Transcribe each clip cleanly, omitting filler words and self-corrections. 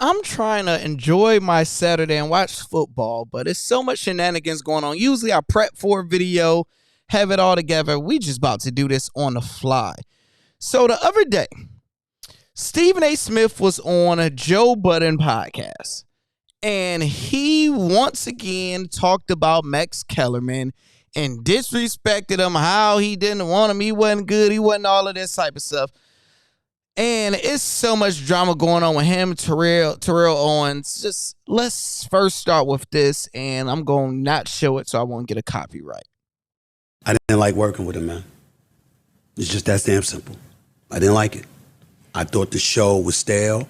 I'm trying to enjoy my Saturday and watch football, but it's so much shenanigans going on. Usually I prep for a video, have it all together. We just about to do this on the fly. So the other day, Stephen A. Smith was on a Joe Budden podcast, and he once again talked about Max Kellerman and disrespected him, how he didn't want him, he wasn't good, he wasn't all of this type of stuff. And it's so much drama going on with him, Terrell Owens. Just let's first start with this, and I'm going to not show it so I won't get a copyright. I didn't like working with him, man. It's just that damn simple. I didn't like it. I thought the show was stale.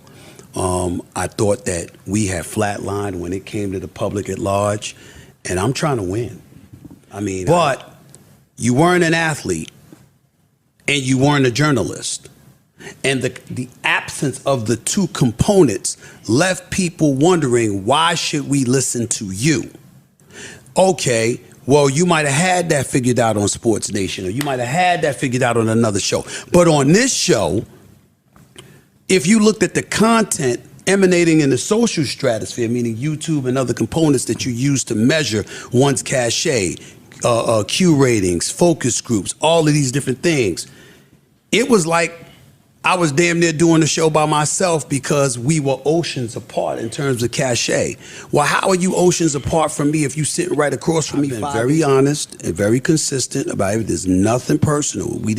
I thought that we had flatlined when it came to the public at large, and I'm trying to win. I mean, but you weren't an athlete, and you weren't a journalist. And the absence of the two components left people wondering, why should we listen to you? Okay, well, you might have had that figured out on Sports Nation, or you might have had that figured out on another show. But on this show, if you looked at the content emanating in the social stratosphere, meaning YouTube and other components that you use to measure one's cachet, Q ratings, focus groups, all of these different things, it was like I was damn near doing the show by myself because we were oceans apart in terms of cachet. Well, how are you oceans apart from me if you sitting right across from me? I've been very honest and very consistent about it. There's nothing personal. We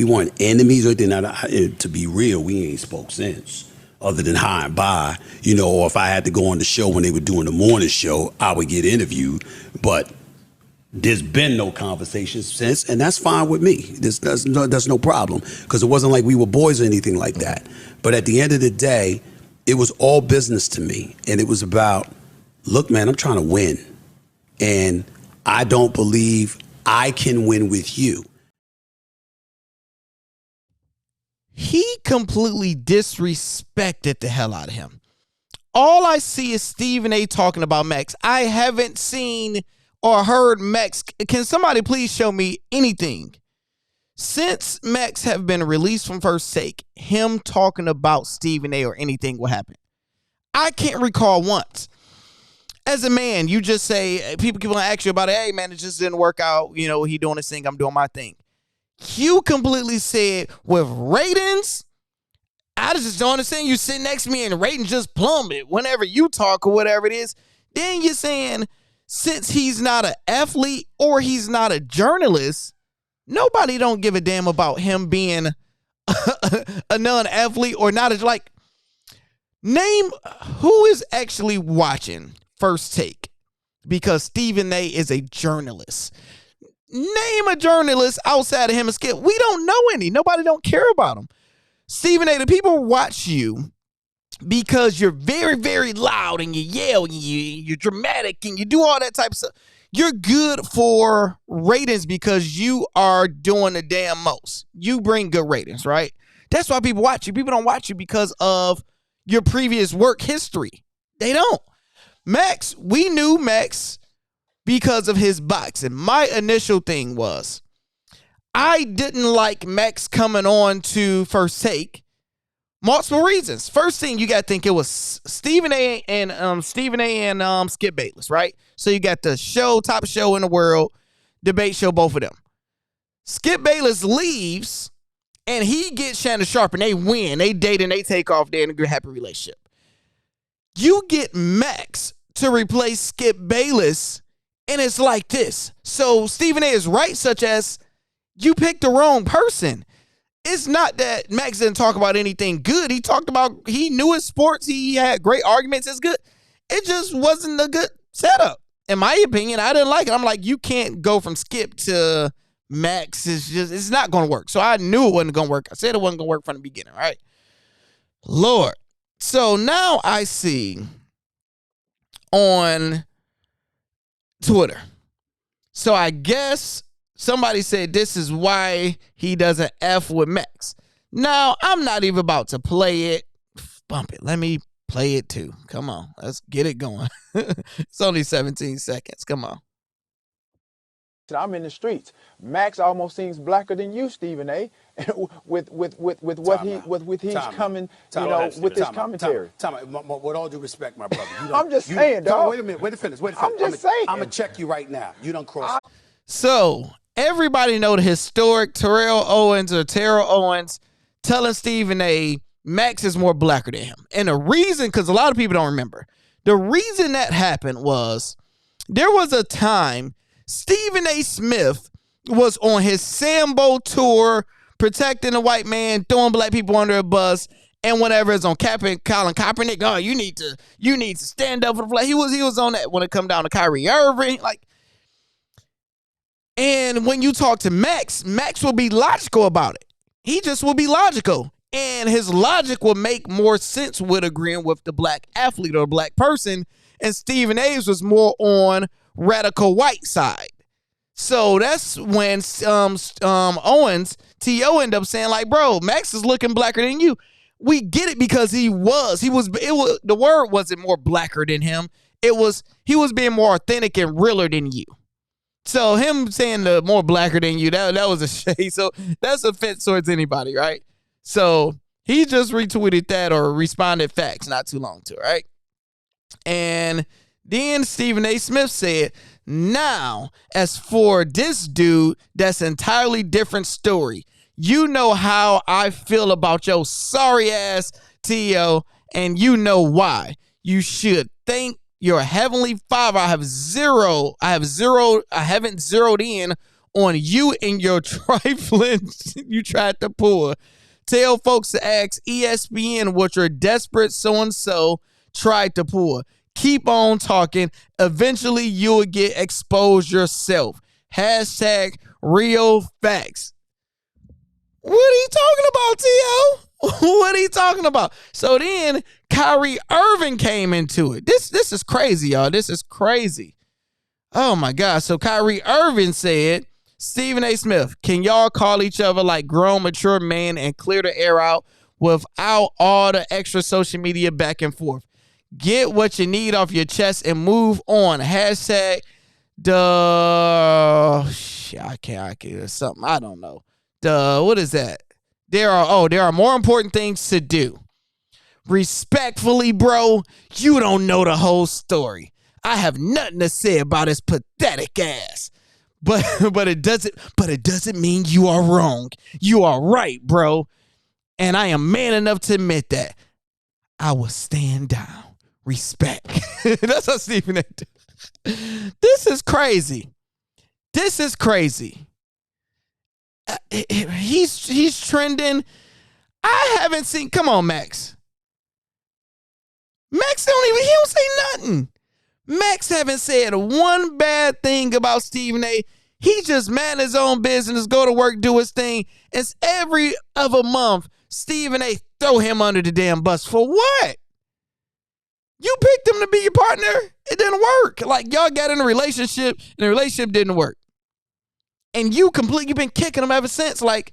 weren't enemies or anything. To be real, we ain't spoke since, other than high and by, or if I had to go on the show when they were doing the morning show, I would get interviewed. But there's been no conversation since, and that's fine with me. That's no problem, because it wasn't like we were boys or anything like that. But at the end of the day, it was all business to me, and it was about, look, man, I'm trying to win, and I don't believe I can win with you. He completely disrespected the hell out of him. All I see is Stephen A. talking about Max. I haven't seen or heard Max. Can somebody please show me anything since Max have been released from First Take, him talking about Stephen A. or anything will happen? I can't recall once. As a man, you just say, people keep on asking you about it. Hey, man, it just didn't work out. He doing his thing. I'm doing my thing. You completely said with ratings, I just don't understand. You sit next to me and ratings just plummet whenever you talk or whatever it is. Then you're saying, since he's not an athlete or he's not a journalist, nobody don't give a damn about him being a non-athlete or not. Name who is actually watching First Take, because Stephen A. is a journalist. Name a journalist outside of him and Skip. We don't know any. Nobody don't care about him. Stephen A., the people watch you because you're very, very loud and you yell and you're dramatic and you do all that type of stuff. You're good for ratings because you are doing the damn most. You bring good ratings, right? That's why people watch you. People don't watch you because of your previous work history. They don't. Max, we knew Max because of his boxing. My initial thing was, I didn't like Max coming on to First Take. Multiple reasons. First thing, you got to think it was Stephen A. and Skip Bayless, right? So you got the top show in the world, debate show, both of them. Skip Bayless leaves, and he gets Shannon Sharpe, and they win. They date and they take off. They're in a good, happy relationship. You get Max to replace Skip Bayless, and it's like this. So Stephen A. is right, such as you picked the wrong person. It's not that Max didn't talk about anything good. He knew his sports. He had great arguments. It's good. It just wasn't a good setup. In my opinion, I didn't like it. I'm like, you can't go from Skip to Max. It's not going to work. So I knew it wasn't going to work. I said it wasn't going to work from the beginning, right? Lord. So now I see on Twitter. So I guess somebody said this is why he doesn't F with Max. Now, I'm not even about to play it. Bump it. Let me play it too. Come on. Let's get it going. It's only 17 seconds. Come on. I'm in the streets. Max almost seems blacker than you, Stephen A. with what he's coming, with his commentary. With all due respect, my brother. I'm just saying, dog. Wait a minute. Wait to finish. I'm just saying. I'm gonna check you right now. You don't cross. So everybody know the historic Terrell Owens telling Stephen A. Max is more blacker than him. And the reason, because a lot of people don't remember, the reason that happened was there was a time Stephen A. Smith was on his Sambo tour, protecting the white man, throwing black people under a bus, and whatever is on Colin Kaepernick. Oh, you need to stand up for the flag. He was on that when it come down to Kyrie Irving, like. And when you talk to Max will be logical about it. He just will be logical. And his logic will make more sense with agreeing with the black athlete or black person. And Stephen A's was more on radical white side. So that's when Owens, T.O. ended up saying, like, bro, Max is looking blacker than you. We get it because he was the word wasn't more blacker than him. He was being more authentic and realer than you. So him saying the more blacker than you, that was a shade. So that's offense towards anybody, right? So he just retweeted that or responded facts not too long to, right? And then Stephen A. Smith said, now, as for this dude, that's entirely different story. You know how I feel about your sorry ass T.O., and you know why. You should thank your heavenly Father. I haven't zeroed in on you and your trifling you tried to pull. Tell folks to ask ESPN what your desperate so-and-so tried to pull. Keep on talking. Eventually, you'll get exposed yourself. Hashtag real facts. What are you talking about, T.O.? What are you talking about? So then Kyrie Irving came into it. This is crazy, y'all. This is crazy. Oh, my God. So Kyrie Irving said, Stephen A. Smith, can y'all call each other like grown, mature men and clear the air out without all the extra social media back and forth? Get what you need off your chest and move on. Hashtag I can't. Something. I don't know. What is that? There are more important things to do. Respectfully, bro, you don't know the whole story. I have nothing to say about his pathetic ass. But it doesn't mean you are wrong. You are right, bro. And I am man enough to admit that. I will stand down. Respect. That's how Stephen A. did. This is crazy. He's trending. I haven't seen. Come on, Max. Max he don't say nothing. Max haven't said one bad thing about Stephen A. He just man his own business, go to work, do his thing. It's every other month Stephen A. throw him under the damn bus for what? You picked him to be your partner. It didn't work. Like, y'all got in a relationship, and the relationship didn't work. And you've been kicking him ever since. Like,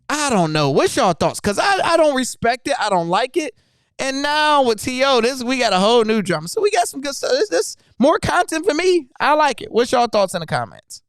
I don't know. What's y'all thoughts? Because I don't respect it. I don't like it. And now with T.O., we got a whole new drama. So we got some good stuff. This more content for me. I like it. What's y'all thoughts in the comments?